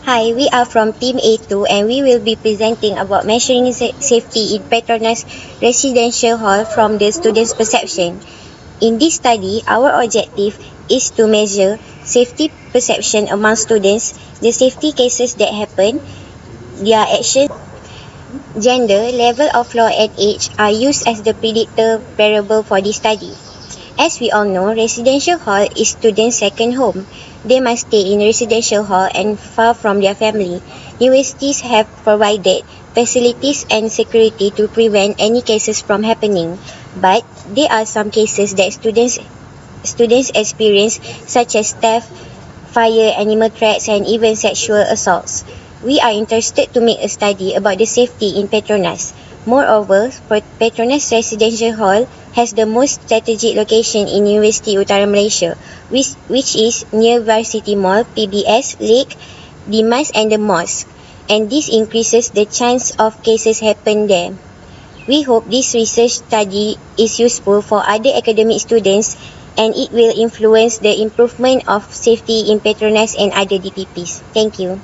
Hi, we are from Team A2 and we will be presenting about measuring safety in Petronas Residential Hall from the students' perception. In this study, our objective is to measure safety perception among students, the safety cases that happen, their actions, gender, level of law and age are used as the predictor variable for this study. As we all know, residential hall is students' second home. They must stay in residential hall and far from their family. Universities have provided facilities and security to prevent any cases from happening. But there are some cases that students experience, such as theft, fire, animal threats, and even sexual assaults. We are interested to make a study about the safety in Petronas. Moreover, Petronas Residential Hall has the most strategic location in University Utara Malaysia, which is near Varsity Mall, PBS, Lake, Dimas and the mosque, and this increases the chance of cases happen there. We hope this research study is useful for other academic students and it will influence the improvement of safety in Petronas and other DPPs. Thank you.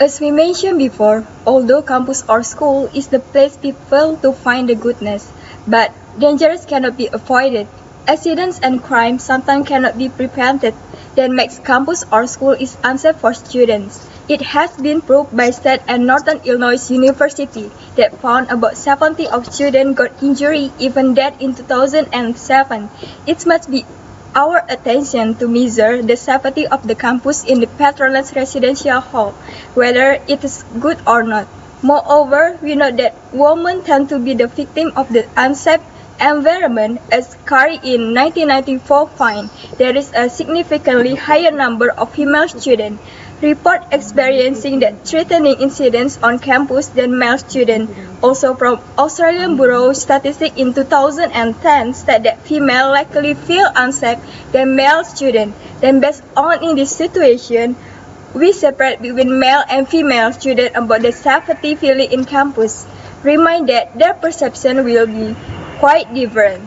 As we mentioned before, although campus or school is the place people to find the goodness, but dangers cannot be avoided. Accidents and crime sometimes cannot be prevented. That makes campus or school is unsafe for students. It has been proved by State and Northern Illinois University that found about 70 of students got injury, even dead in 2007. It must be our attention to measure the safety of the campus in the Petronas Residential Hall, whether it is good or not. Moreover, we know that women tend to be the victim of the unsafe environment, as Curry in 1994 found there is a significantly higher number of female students report experiencing the threatening incidents on campus than male students. Also from Australian Bureau of Statistics in 2010 said that female likely feel unsafe than male students. Then based on in this situation, we separate between male and female students about the safety feeling in campus. Remind that their perception will be quite different.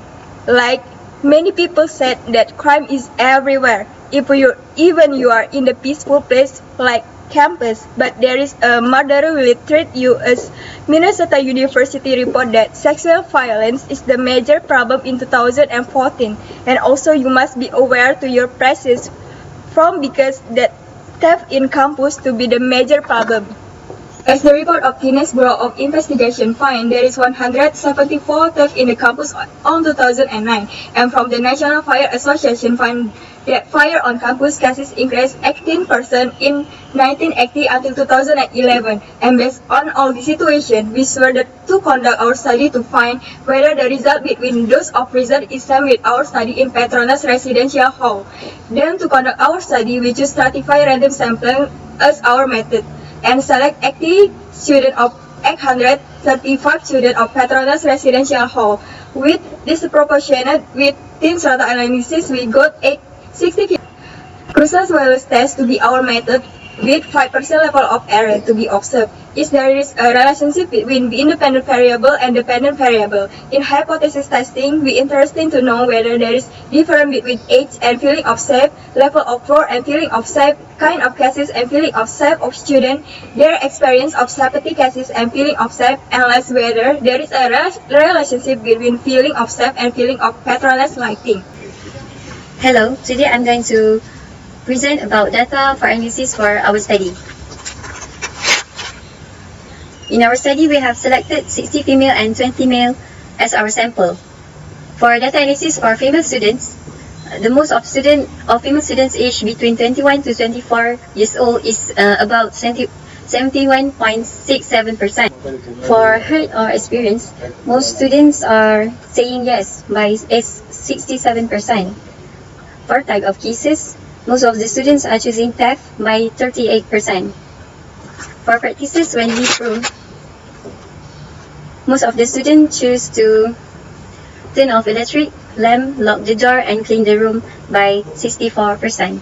Like many people said that crime is everywhere. Even you are in the peaceful place like campus, but there is a murder will treat you as Minnesota University report that sexual violence is the major problem in 2014, and also you must be aware to your presence from because that theft in campus to be the major problem. As the report of Guinness Bureau of Investigation find, there is 174 theft in the campus on 2009, and from the National Fire Association find that fire on campus cases increased 18% in 1980 until 2011. And based on all the situation, we decided to conduct our study to find whether the result between those of result is same with our study in Petronas Residential Hall. Then to conduct our study, we choose stratify random sampling as our method, and select 80 students of 835 students of Petronas Residential Hall. With disproportionate with team strata analysis, we got 60. Crucial wireless test to be our method with 5% level of error to be observed. Is there is a relationship between the independent variable and dependent variable. In hypothesis testing, we interested to know whether there is difference between age and feeling of safe, level of floor and feeling of safe, kind of cases and feeling of safe of student, their experience of safety cases and feeling of safe, and last whether there is a relationship between feeling of safe and feeling of Petronas lighting. Hello, today I'm going to present about data for analysis for our study. In our study, we have selected 60 female and 20 male as our sample. For data analysis for female students, the most of female students aged between 21 to 24 years old is about 71.67%. For heard or experience, most students are saying yes by 67%. For type of cases, most of the students are choosing theft by 38%. For practices when leave room, most of the students choose to turn off electric lamp, lock the door, and clean the room by 64%.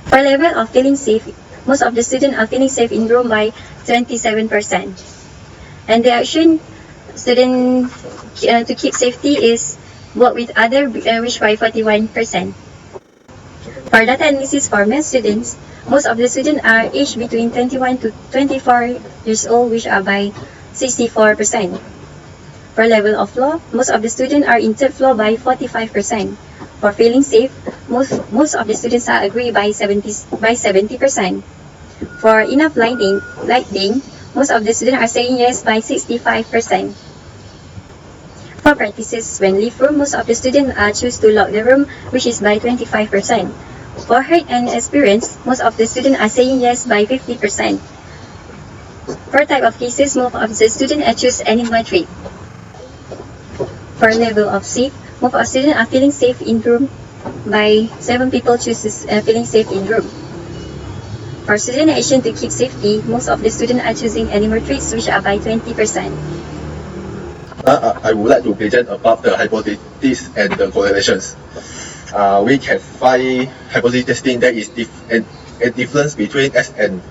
For level of feeling safe, most of the students are feeling safe in room by 27%. And the action student to keep safety is work with other which by 41%. For data analysis for male students, most of the students are aged between 21 to 24 years old, which are by 64%. For level of law, most of the students are in third floor by 45%. For feeling safe, most of the students are agree by 70%. For enough lighting, most of the students are saying yes by 65%. For practices when leave room, most of the students choose to lock the room, which is by 25%. For heard and experience, most of the students are saying yes by 50%. For type of cases, most of the students choose animal treat. For level of safe, most of the students are feeling safe in room by 7 people chooses feeling safe in room. For student action to keep safety, most of the students are choosing animal treats, which are by 20%. I would like to present about the hypothesis and the correlations. We can find hypothesis testing that is a difference between S and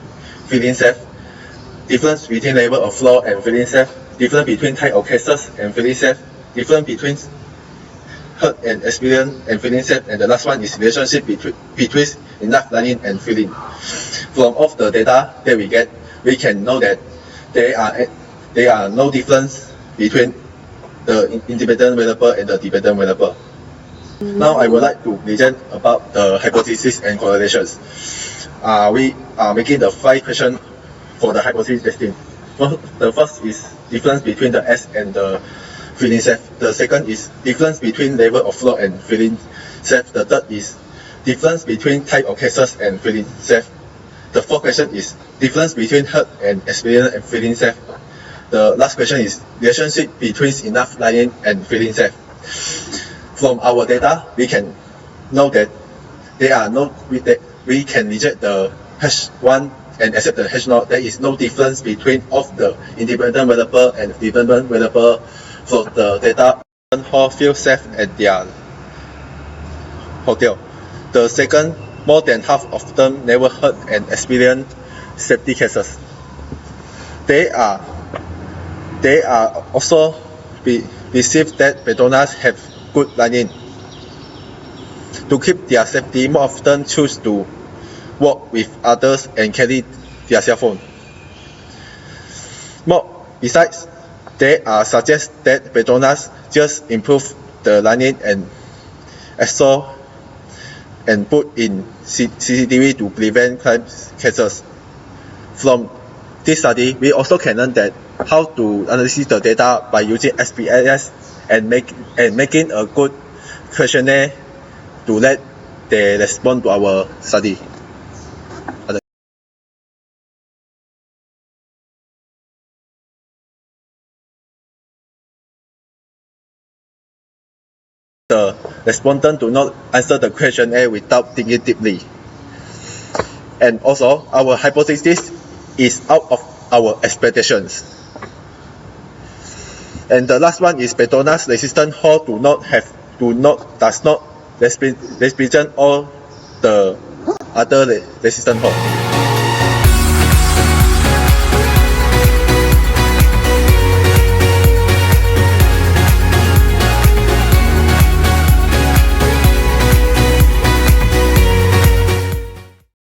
feeling safe, difference between level of flow and feeling safe, difference between type of cases and feeling safe, difference between heard and experience and feeling safe, and the last one is relationship between enough learning and feeling. From all the data that we get, we can know that there are no difference between the independent variable and the dependent variable. Now I would like to present about the hypothesis and correlations. We are making the 5 questions for the hypothesis testing. The first is difference between the S and the feeling safe. The second is difference between level of flow and feeling safe. The third is difference between type of cases and feeling safe. The fourth question is difference between heard and experience and feeling safe. The last question is relationship between enough learning and feeling safe. From our data, we can know that we can reject the H1 and accept the H0. There is no difference between of the independent variable and dependent variable for the data. Hall feel safe at their hotel. The second, more than half of them never heard and experienced safety cases. They are also received that Petronas have good learning. To keep their safety, more often choose to walk with others and carry their cell phone. Besides, they suggest that Petronas just improve the learning and install and put in CCTV to prevent crime cases. From this study, we also can learn that how to analyze the data by using SPSS and making a good questionnaire to let they respond to our study. The respondent do not answer the questionnaire without thinking deeply. And also, our hypothesis is out of our expectations. And the last one is Petronas resistant Hall does not represent all the other resistant Hall.